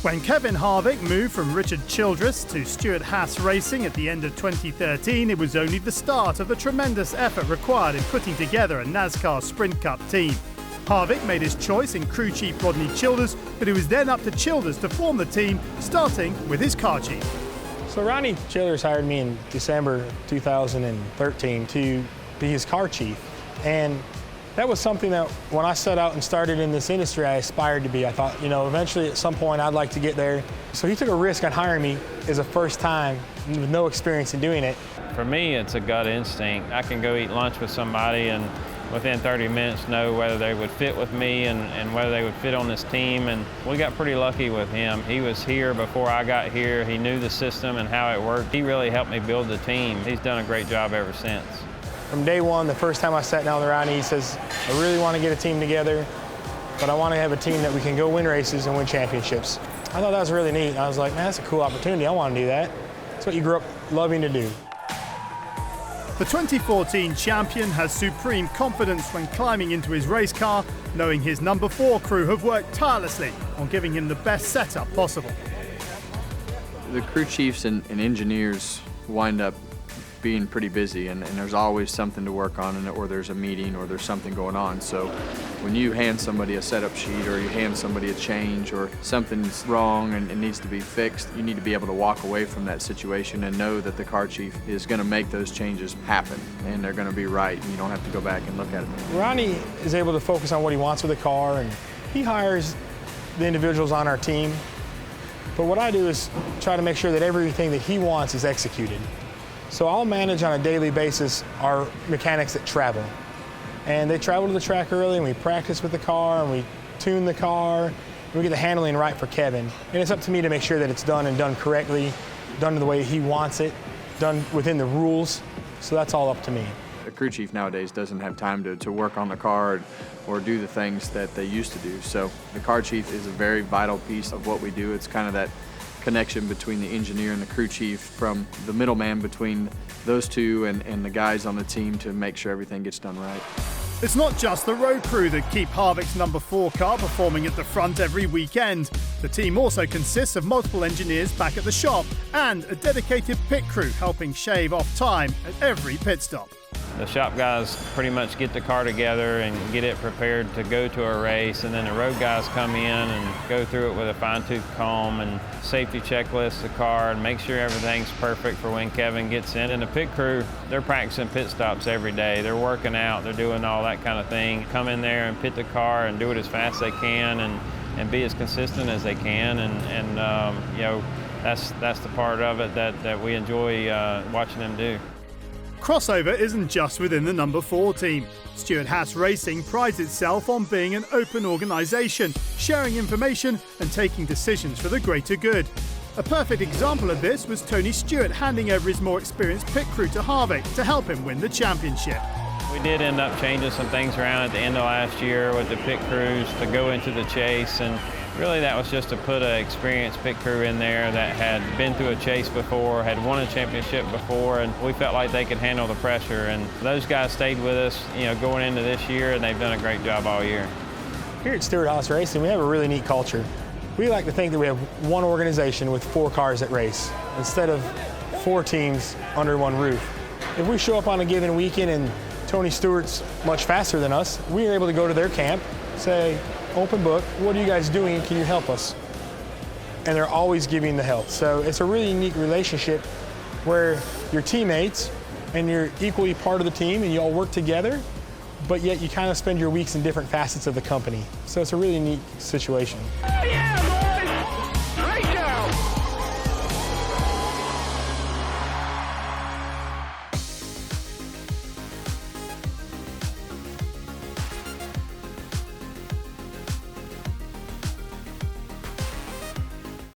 When Kevin Harvick moved from Richard Childers to Stewart Haas Racing at the end of 2013, it was only the start of the tremendous effort required in putting together a NASCAR Sprint Cup team. Harvick made his choice in crew chief Rodney Childers, but it was then up to Childers to form the team, starting with his car chief. So Rodney Childers hired me in December 2013 to be his car chief. And that was something that when I set out and started in this industry, I aspired to be. I thought, eventually at some point I'd like to get there. So he took a risk on hiring me as a first time with no experience in doing it. For me, it's a gut instinct. I can go eat lunch with somebody and within 30 minutes know whether they would fit with me and whether they would fit on this team. And we got pretty lucky with him. He was here before I got here. He knew the system and how it worked. He really helped me build the team. He's done a great job ever since. From day one, the first time I sat down with Rodney, he says, I really want to get a team together, but I want to have a team that we can go win races and win championships. I thought that was really neat. I was like, man, that's a cool opportunity. I want to do that. That's what you grew up loving to do. The 2014 champion has supreme confidence when climbing into his race car, knowing his number 4 crew have worked tirelessly on giving him the best setup possible. The crew chiefs and engineers wind up being pretty busy, and there's always something to work on, or there's a meeting, or there's something going on. So when you hand somebody a setup sheet, or you hand somebody a change, or something's wrong and it needs to be fixed, you need to be able to walk away from that situation and know that the car chief is going to make those changes happen, and they're going to be right, and you don't have to go back and look at it. Rodney is able to focus on what he wants with the car, and he hires the individuals on our team. But what I do is try to make sure that everything that he wants is executed. So I'll manage on a daily basis our mechanics that travel. And they travel to the track early, and we practice with the car, and we tune the car, and we get the handling right for Kevin. And it's up to me to make sure that it's done and done correctly, done the way he wants it, done within the rules. So that's all up to me. A crew chief nowadays doesn't have time to work on the car or do the things that they used to do. So the car chief is a very vital piece of what we do. It's kind of that connection between the engineer and the crew chief, from the middleman between those two and the guys on the team to make sure everything gets done right. It's not just the road crew that keep Harvick's number 4 car performing at the front every weekend. The team also consists of multiple engineers back at the shop and a dedicated pit crew helping shave off time at every pit stop. The shop guys pretty much get the car together and get it prepared to go to a race, and then the road guys come in and go through it with a fine-tooth comb and safety checklist the car and make sure everything's perfect for when Kevin gets in. And the pit crew, they're practicing pit stops every day. They're working out, they're doing all that kind of thing. Come in there and pit the car and do it as fast as they can and be as consistent as they can. And that's the part of it that we enjoy watching them do. Crossover isn't just within the number 4 team. Stewart Haas Racing prides itself on being an open organisation, sharing information and taking decisions for the greater good. A perfect example of this was Tony Stewart handing over his more experienced pit crew to Harvick to help him win the championship. We did end up changing some things around at the end of last year with the pit crews to go into the chase, and really that was just to put an experienced pit crew in there that had been through a chase before, had won a championship before, and we felt like they could handle the pressure. And those guys stayed with us, going into this year, and they've done a great job all year. Here at Stewart Haas Racing, we have a really neat culture. We like to think that we have one organization with 4 cars that race, instead of 4 teams under one roof. If we show up on a given weekend and Tony Stewart's much faster than us, we are able to go to their camp, say, open book, what are you guys doing? Can you help us? And they're always giving the help. So it's a really unique relationship where you're teammates and you're equally part of the team and you all work together, but yet you kind of spend your weeks in different facets of the company. So it's a really neat situation.